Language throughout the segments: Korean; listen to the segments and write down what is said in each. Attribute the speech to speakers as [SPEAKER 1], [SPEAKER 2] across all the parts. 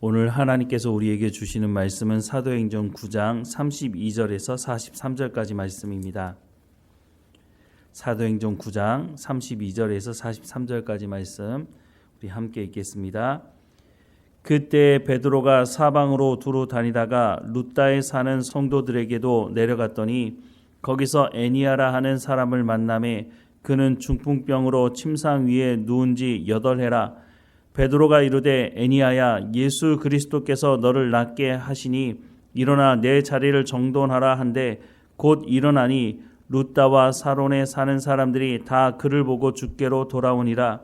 [SPEAKER 1] 오늘 하나님께서 우리에게 주시는 말씀은 사도행전 9장 32절에서 43절까지 말씀입니다. 사도행전 9장 32절에서 43절까지 말씀 우리 함께 읽겠습니다. 그때 베드로가 사방으로 두루 다니다가 룻다에 사는 성도들에게도 내려갔더니 거기서 애니아라 하는 사람을 만나매 그는 중풍병으로 침상 위에 누운 지 8해라. 베드로가 이르되 애니아야 예수 그리스도께서 너를 낫게 하시니 일어나 내 자리를 정돈하라 한데 곧 일어나니 룻다와 사론에 사는 사람들이 다 그를 보고 주께로 돌아오니라.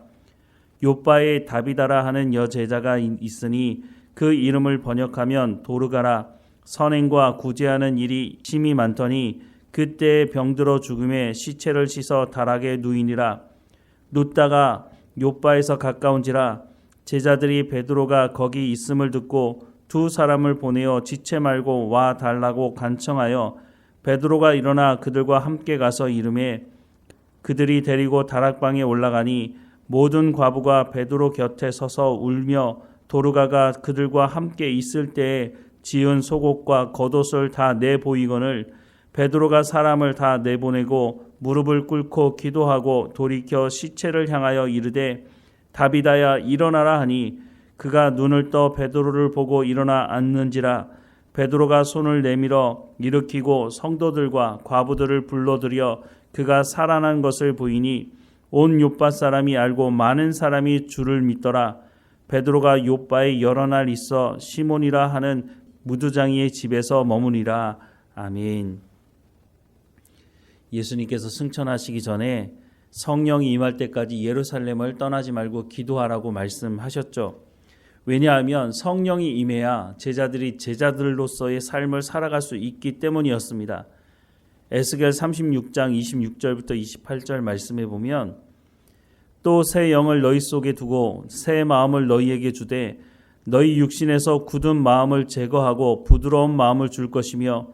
[SPEAKER 1] 요빠에 다비다라 하는 여제자가 있으니 그 이름을 번역하면 도르가라. 선행과 구제하는 일이 심히 많더니 그때 병들어 죽음에 시체를 씻어 다락에 누이니라. 룻다가 요빠에서 가까운지라. 제자들이 베드로가 거기 있음을 듣고 두 사람을 보내어 지체 말고 와 달라고 간청하여 베드로가 일어나 그들과 함께 가서 이르매 그들이 데리고 다락방에 올라가니 모든 과부가 베드로 곁에 서서 울며 도르가가 그들과 함께 있을 때에 지은 속옷과 겉옷을 다 내보이거늘 베드로가 사람을 다 내보내고 무릎을 꿇고 기도하고 돌이켜 시체를 향하여 이르되 다비다야 일어나라 하니 그가 눈을 떠 베드로를 보고 일어나 앉는지라. 베드로가 손을 내밀어 일으키고 성도들과 과부들을 불러들여 그가 살아난 것을 보이니 온 요빠 사람이 알고 많은 사람이 주를 믿더라. 베드로가 요빠에 여러 날 있어 시몬이라 하는 무두장이의 집에서 머무니라. 아멘. 예수님께서 승천하시기 전에 성령이 임할 때까지 예루살렘을 떠나지 말고 기도하라고 말씀하셨죠. 왜냐하면 성령이 임해야 제자들이 제자들로서의 삶을 살아갈 수 있기 때문이었습니다. 에스겔 36장 26절부터 28절 말씀에 보면 또 새 영을 너희 속에 두고 새 마음을 너희에게 주되 너희 육신에서 굳은 마음을 제거하고 부드러운 마음을 줄 것이며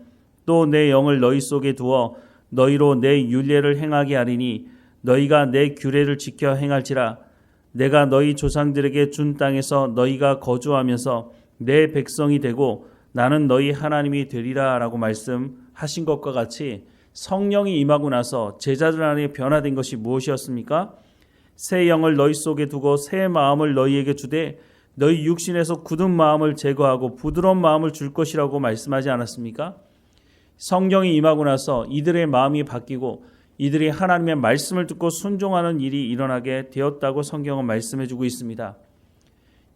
[SPEAKER 1] 또 내 영을 너희 속에 두어 너희로 내 율례를 행하게 하리니 너희가 내 규례를 지켜 행할지라. 내가 너희 조상들에게 준 땅에서 너희가 거주하면서 내 백성이 되고 나는 너희 하나님이 되리라 라고 말씀하신 것과 같이 성령이 임하고 나서 제자들 안에 변화된 것이 무엇이었습니까? 새 영을 너희 속에 두고 새 마음을 너희에게 주되 너희 육신에서 굳은 마음을 제거하고 부드러운 마음을 줄 것이라고 말씀하지 않았습니까? 성령이 임하고 나서 이들의 마음이 바뀌고 이들이 하나님의 말씀을 듣고 순종하는 일이 일어나게 되었다고 성경은 말씀해주고 있습니다.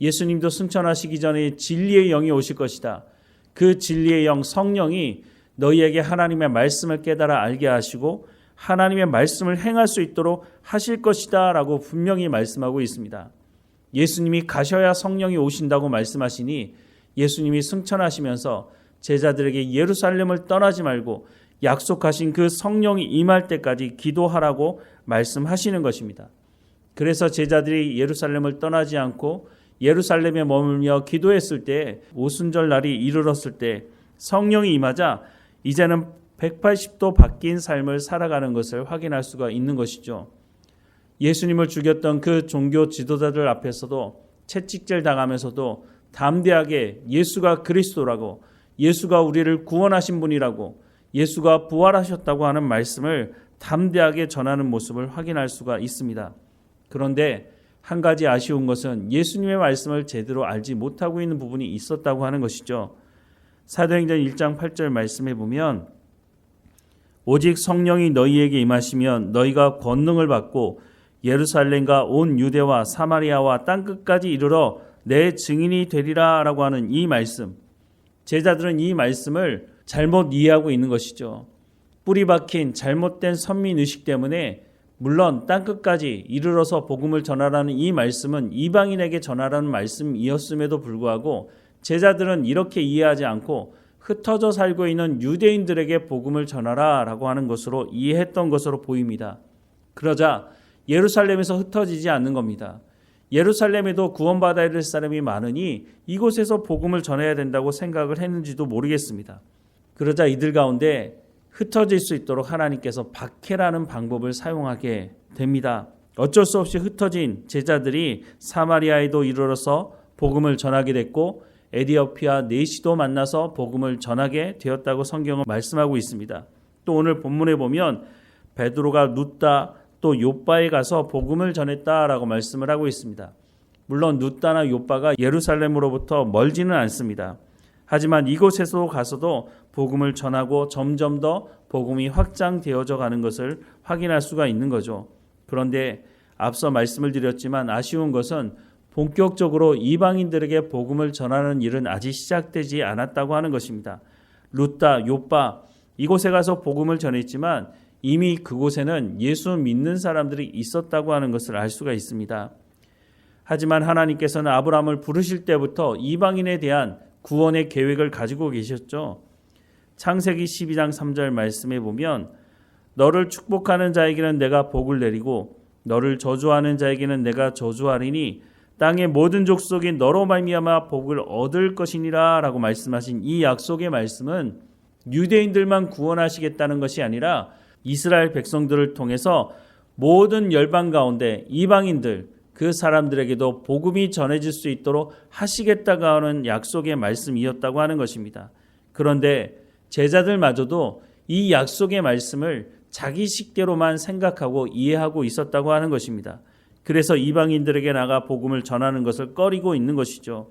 [SPEAKER 1] 예수님도 승천하시기 전에 진리의 영이 오실 것이다. 그 진리의 영 성령이 너희에게 하나님의 말씀을 깨달아 알게 하시고 하나님의 말씀을 행할 수 있도록 하실 것이다 라고 분명히 말씀하고 있습니다. 예수님이 가셔야 성령이 오신다고 말씀하시니 예수님이 승천하시면서 제자들에게 예루살렘을 떠나지 말고 약속하신 그 성령이 임할 때까지 기도하라고 말씀하시는 것입니다. 그래서 제자들이 예루살렘을 떠나지 않고 예루살렘에 머물며 기도했을 때 오순절 날이 이르렀을 때 성령이 임하자 이제는 180도 바뀐 삶을 살아가는 것을 확인할 수가 있는 것이죠. 예수님을 죽였던 그 종교 지도자들 앞에서도 채찍질 당하면서도 담대하게 예수가 그리스도라고 예수가 우리를 구원하신 분이라고 예수가 부활하셨다고 하는 말씀을 담대하게 전하는 모습을 확인할 수가 있습니다. 그런데 한 가지 아쉬운 것은 예수님의 말씀을 제대로 알지 못하고 있는 부분이 있었다고 하는 것이죠. 사도행전 1장 8절 말씀에 보면 오직 성령이 너희에게 임하시면 너희가 권능을 받고 예루살렘과 온 유대와 사마리아와 땅끝까지 이르러 내 증인이 되리라 라고 하는 이 말씀, 제자들은 이 말씀을 잘못 이해하고 있는 것이죠. 뿌리 박힌 잘못된 선민의식 때문에 물론 땅끝까지 이르러서 복음을 전하라는 이 말씀은 이방인에게 전하라는 말씀이었음에도 불구하고 제자들은 이렇게 이해하지 않고 흩어져 살고 있는 유대인들에게 복음을 전하라 라고 하는 것으로 이해했던 것으로 보입니다. 그러자 예루살렘에서 흩어지지 않는 겁니다. 예루살렘에도 구원받아야 될 사람이 많으니 이곳에서 복음을 전해야 된다고 생각을 했는지도 모르겠습니다. 그러자 이들 가운데 흩어질 수 있도록 하나님께서 박해라는 방법을 사용하게 됩니다. 어쩔 수 없이 흩어진 제자들이 사마리아에도 이르러서 복음을 전하게 됐고 에디오피아 내시도 만나서 복음을 전하게 되었다고 성경은 말씀하고 있습니다. 또 오늘 본문에 보면 베드로가 룻다 또 욥바에 가서 복음을 전했다라고 말씀을 하고 있습니다. 물론 룻다나 욥바가 예루살렘으로부터 멀지는 않습니다. 하지만 이곳에서 가서도 복음을 전하고 점점 더 복음이 확장되어져 가는 것을 확인할 수가 있는 거죠. 그런데 앞서 말씀을 드렸지만 아쉬운 것은 본격적으로 이방인들에게 복음을 전하는 일은 아직 시작되지 않았다고 하는 것입니다. 룻다, 욥바 이곳에 가서 복음을 전했지만 이미 그곳에는 예수 믿는 사람들이 있었다고 하는 것을 알 수가 있습니다. 하지만 하나님께서는 아브라함을 부르실 때부터 이방인에 대한 구원의 계획을 가지고 계셨죠. 창세기 12장 3절 말씀에 보면 너를 축복하는 자에게는 내가 복을 내리고 너를 저주하는 자에게는 내가 저주하리니 땅의 모든 족속이 너로 말미암아 복을 얻을 것이니라 라고 말씀하신 이 약속의 말씀은 유대인들만 구원하시겠다는 것이 아니라 이스라엘 백성들을 통해서 모든 열방 가운데 이방인들 그 사람들에게도 복음이 전해질 수 있도록 하시겠다고 하는 약속의 말씀이었다고 하는 것입니다. 그런데 제자들마저도 이 약속의 말씀을 자기 식대로만 생각하고 이해하고 있었다고 하는 것입니다. 그래서 이방인들에게 나가 복음을 전하는 것을 꺼리고 있는 것이죠.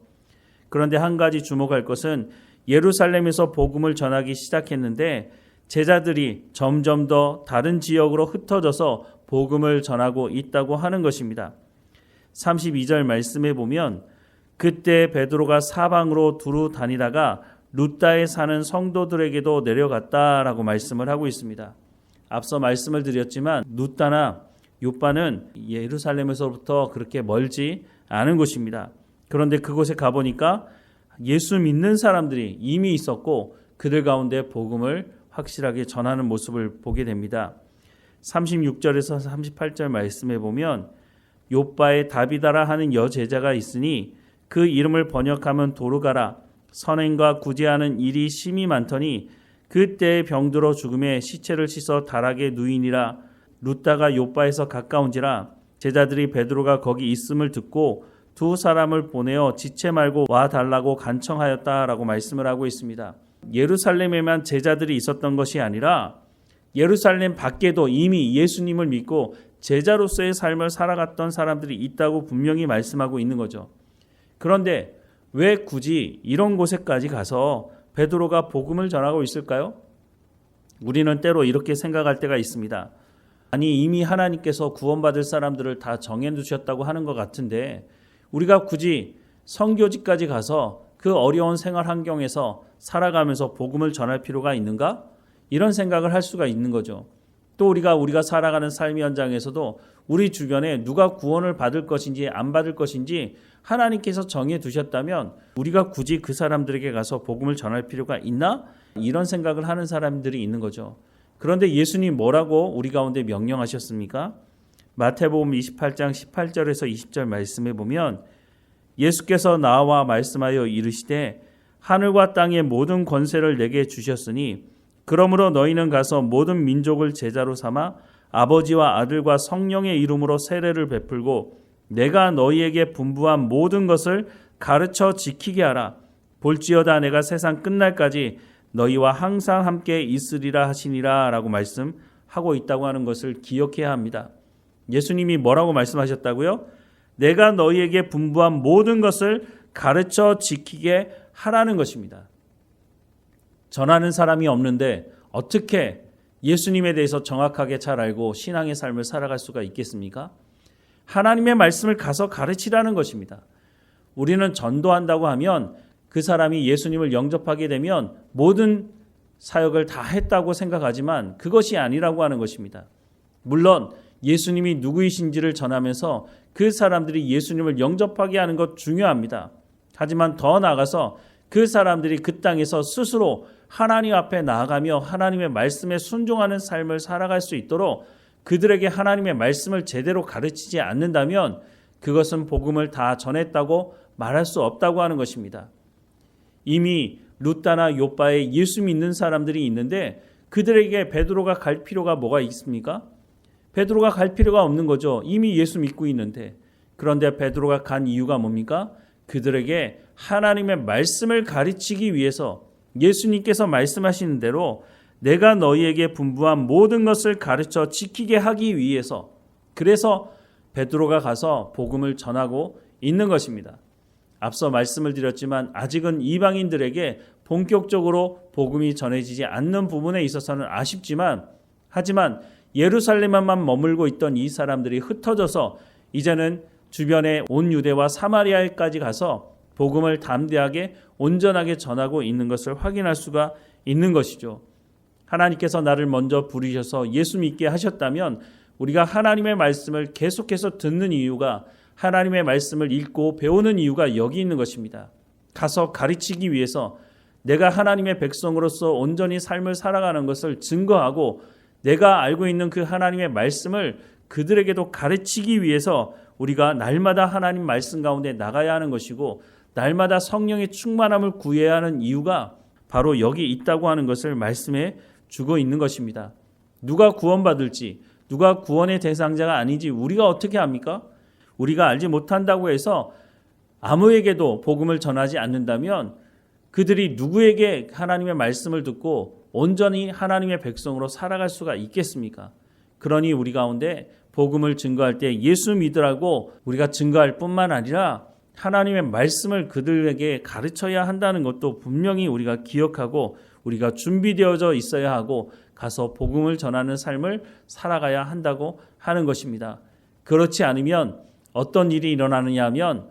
[SPEAKER 1] 그런데 한 가지 주목할 것은 예루살렘에서 복음을 전하기 시작했는데 제자들이 점점 더 다른 지역으로 흩어져서 복음을 전하고 있다고 하는 것입니다. 32절 말씀에 보면 그때 베드로가 사방으로 두루 다니다가 룻다에 사는 성도들에게도 내려갔다라고 말씀을 하고 있습니다. 앞서 말씀을 드렸지만 룻다나 욥바는 예루살렘에서부터 그렇게 멀지 않은 곳입니다. 그런데 그곳에 가보니까 예수 믿는 사람들이 이미 있었고 그들 가운데 복음을 확실하게 전하는 모습을 보게 됩니다. 36절에서 38절 말씀에 보면 욥바에 다비다라 하는 여제자가 있으니 그 이름을 번역하면 도르가라 선행과 구제하는 일이 심히 많더니 그때에 병들어 죽음에 시체를 씻어 다락에 누이니라. 룻다가 욥바에서 가까운지라 제자들이 베드로가 거기 있음을 듣고 두 사람을 보내어 지체 말고 와 달라고 간청하였다라고 말씀을 하고 있습니다. 예루살렘에만 제자들이 있었던 것이 아니라 예루살렘 밖에도 이미 예수님을 믿고 제자로서의 삶을 살아갔던 사람들이 있다고 분명히 말씀하고 있는 거죠. 그런데 왜 굳이 이런 곳에까지 가서 베드로가 복음을 전하고 있을까요? 우리는 때로 이렇게 생각할 때가 있습니다. 아니 이미 하나님께서 구원받을 사람들을 다 정해두셨다고 하는 것 같은데 우리가 굳이 선교지까지 가서 그 어려운 생활 환경에서 살아가면서 복음을 전할 필요가 있는가? 이런 생각을 할 수가 있는 거죠. 또 우리가 살아가는 삶의 현장에서도 우리 주변에 누가 구원을 받을 것인지 안 받을 것인지 하나님께서 정해 두셨다면 우리가 굳이 그 사람들에게 가서 복음을 전할 필요가 있나? 이런 생각을 하는 사람들이 있는 거죠. 그런데 예수님 뭐라고 우리 가운데 명령하셨습니까? 마태복음 28장 18절에서 20절 말씀에 보면 예수께서 나와 말씀하여 이르시되 하늘과 땅의 모든 권세를 내게 주셨으니 그러므로 너희는 가서 모든 민족을 제자로 삼아 아버지와 아들과 성령의 이름으로 세례를 베풀고 내가 너희에게 분부한 모든 것을 가르쳐 지키게 하라. 볼지어다 내가 세상 끝날까지 너희와 항상 함께 있으리라 하시니라 라고 말씀하고 있다고 하는 것을 기억해야 합니다. 예수님이 뭐라고 말씀하셨다고요? 내가 너희에게 분부한 모든 것을 가르쳐 지키게 하라는 것입니다. 전하는 사람이 없는데 어떻게 예수님에 대해서 정확하게 잘 알고 신앙의 삶을 살아갈 수가 있겠습니까? 하나님의 말씀을 가서 가르치라는 것입니다. 우리는 전도한다고 하면 그 사람이 예수님을 영접하게 되면 모든 사역을 다 했다고 생각하지만 그것이 아니라고 하는 것입니다. 물론 예수님이 누구이신지를 전하면서 그 사람들이 예수님을 영접하게 하는 것 중요합니다. 하지만 더 나아가서 그 사람들이 그 땅에서 스스로 하나님 앞에 나아가며 하나님의 말씀에 순종하는 삶을 살아갈 수 있도록 그들에게 하나님의 말씀을 제대로 가르치지 않는다면 그것은 복음을 다 전했다고 말할 수 없다고 하는 것입니다. 이미 룻다나 욥바에 예수 믿는 사람들이 있는데 그들에게 베드로가 갈 필요가 뭐가 있습니까? 베드로가 갈 필요가 없는 거죠. 이미 예수 믿고 있는데. 그런데 베드로가 간 이유가 뭡니까? 그들에게 하나님의 말씀을 가르치기 위해서 예수님께서 말씀하시는 대로 내가 너희에게 분부한 모든 것을 가르쳐 지키게 하기 위해서, 그래서 베드로가 가서 복음을 전하고 있는 것입니다. 앞서 말씀을 드렸지만 아직은 이방인들에게 본격적으로 복음이 전해지지 않는 부분에 있어서는 아쉽지만, 하지만 예루살렘에만 머물고 있던 이 사람들이 흩어져서 이제는 주변의 온 유대와 사마리아에까지 가서 복음을 담대하게 온전하게 전하고 있는 것을 확인할 수가 있는 것이죠. 하나님께서 나를 먼저 부르셔서 예수 믿게 하셨다면 우리가 하나님의 말씀을 계속해서 듣는 이유가, 하나님의 말씀을 읽고 배우는 이유가 여기 있는 것입니다. 가서 가르치기 위해서, 내가 하나님의 백성으로서 온전히 삶을 살아가는 것을 증거하고 내가 알고 있는 그 하나님의 말씀을 그들에게도 가르치기 위해서 우리가 날마다 하나님 말씀 가운데 나가야 하는 것이고, 날마다 성령의 충만함을 구해야 하는 이유가 바로 여기 있다고 하는 것을 말씀해 주고 있는 것입니다. 누가 구원받을지, 누가 구원의 대상자가 아닌지 우리가 어떻게 합니까? 우리가 알지 못한다고 해서 아무에게도 복음을 전하지 않는다면 그들이 누구에게 하나님의 말씀을 듣고 온전히 하나님의 백성으로 살아갈 수가 있겠습니까? 그러니 우리 가운데 복음을 증거할 때 예수 믿으라고 우리가 증거할 뿐만 아니라 하나님의 말씀을 그들에게 가르쳐야 한다는 것도 분명히 우리가 기억하고 우리가 준비되어져 있어야 하고 가서 복음을 전하는 삶을 살아가야 한다고 하는 것입니다. 그렇지 않으면 어떤 일이 일어나느냐 하면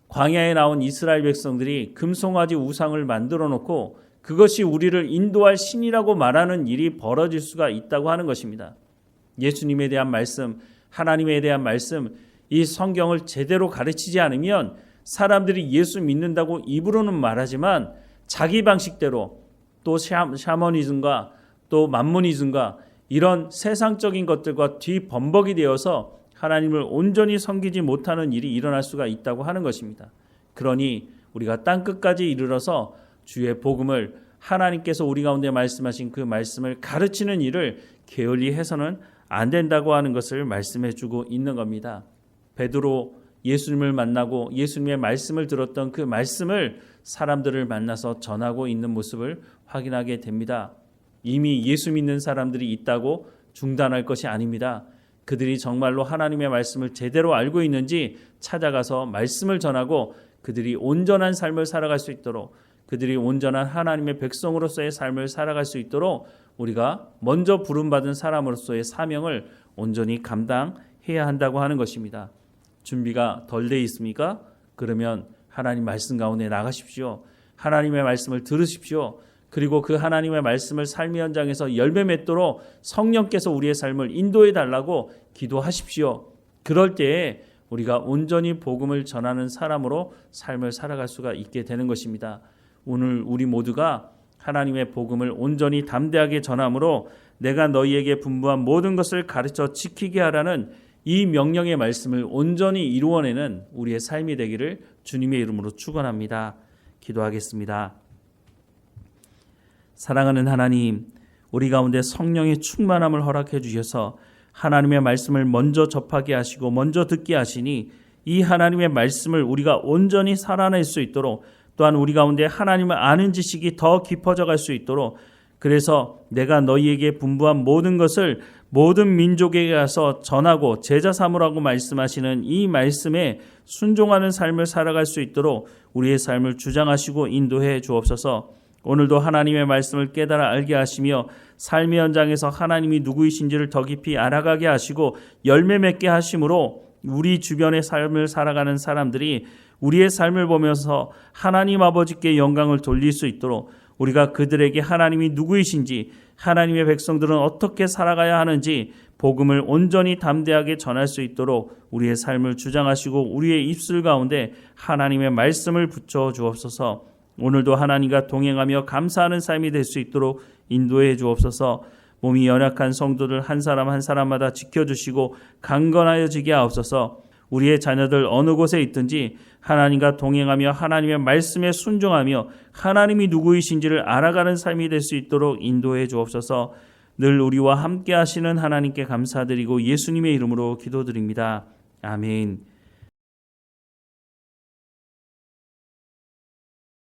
[SPEAKER 1] 광야에 나온 이스라엘 백성들이 금송아지 우상을 만들어 놓고 그것이 우리를 인도할 신이라고 말하는 일이 벌어질 수가 있다고 하는 것입니다. 예수님에 대한 말씀, 하나님에 대한 말씀, 이 성경을 제대로 가르치지 않으면 사람들이 예수 믿는다고 입으로는 말하지만 자기 방식대로 또 샤머니즘과 또 만모니즘과 이런 세상적인 것들과 뒤범벅이 되어서 하나님을 온전히 섬기지 못하는 일이 일어날 수가 있다고 하는 것입니다. 그러니 우리가 땅끝까지 이르러서 주의 복음을, 하나님께서 우리 가운데 말씀하신 그 말씀을 가르치는 일을 게을리 해서는 안 된다고 하는 것을 말씀해 주고 있는 겁니다. 베드로 예수님을 만나고 예수님의 말씀을 들었던 그 말씀을 사람들을 만나서 전하고 있는 모습을 확인하게 됩니다. 이미 예수 믿는 사람들이 있다고 중단할 것이 아닙니다. 그들이 정말로 하나님의 말씀을 제대로 알고 있는지 찾아가서 말씀을 전하고 그들이 온전한 삶을 살아갈 수 있도록, 그들이 온전한 하나님의 백성으로서의 삶을 살아갈 수 있도록 우리가 먼저 부름받은 사람으로서의 사명을 온전히 감당해야 한다고 하는 것입니다. 준비가 덜 돼 있습니까? 그러면 하나님 말씀 가운데 나가십시오. 하나님의 말씀을 들으십시오. 그리고 그 하나님의 말씀을 삶의 현장에서 열매 맺도록 성령께서 우리의 삶을 인도해 달라고 기도하십시오. 그럴 때에 우리가 온전히 복음을 전하는 사람으로 삶을 살아갈 수가 있게 되는 것입니다. 오늘 우리 모두가 하나님의 복음을 온전히 담대하게 전함으로 내가 너희에게 분부한 모든 것을 가르쳐 지키게 하라는 이 명령의 말씀을 온전히 이루어내는 우리의 삶이 되기를 주님의 이름으로 축원합니다. 기도하겠습니다. 사랑하는 하나님, 우리 가운데 성령의 충만함을 허락해 주셔서 하나님의 말씀을 먼저 접하게 하시고 먼저 듣게 하시니 이 하나님의 말씀을 우리가 온전히 살아낼 수 있도록, 또한 우리 가운데 하나님을 아는 지식이 더 깊어져 갈 수 있도록, 그래서 내가 너희에게 분부한 모든 것을 모든 민족에게 가서 전하고 제자 삼으라고 말씀하시는 이 말씀에 순종하는 삶을 살아갈 수 있도록 우리의 삶을 주장하시고 인도해 주옵소서. 오늘도 하나님의 말씀을 깨달아 알게 하시며 삶의 현장에서 하나님이 누구이신지를 더 깊이 알아가게 하시고 열매 맺게 하심으로 우리 주변의 삶을 살아가는 사람들이 우리의 삶을 보면서 하나님 아버지께 영광을 돌릴 수 있도록, 우리가 그들에게 하나님이 누구이신지, 하나님의 백성들은 어떻게 살아가야 하는지 복음을 온전히 담대하게 전할 수 있도록 우리의 삶을 주장하시고 우리의 입술 가운데 하나님의 말씀을 붙여 주옵소서. 오늘도 하나님과 동행하며 감사하는 삶이 될 수 있도록 인도해 주옵소서. 몸이 연약한 성도들 한 사람 한 사람마다 지켜주시고 강건하여지게 하옵소서. 우리의 자녀들 어느 곳에 있든지 하나님과 동행하며 하나님의 말씀에 순종하며 하나님이 누구이신지를 알아가는 삶이 될 수 있도록 인도해 주옵소서. 늘 우리와 함께 하시는 하나님께 감사드리고 예수님의 이름으로 기도드립니다. 아멘.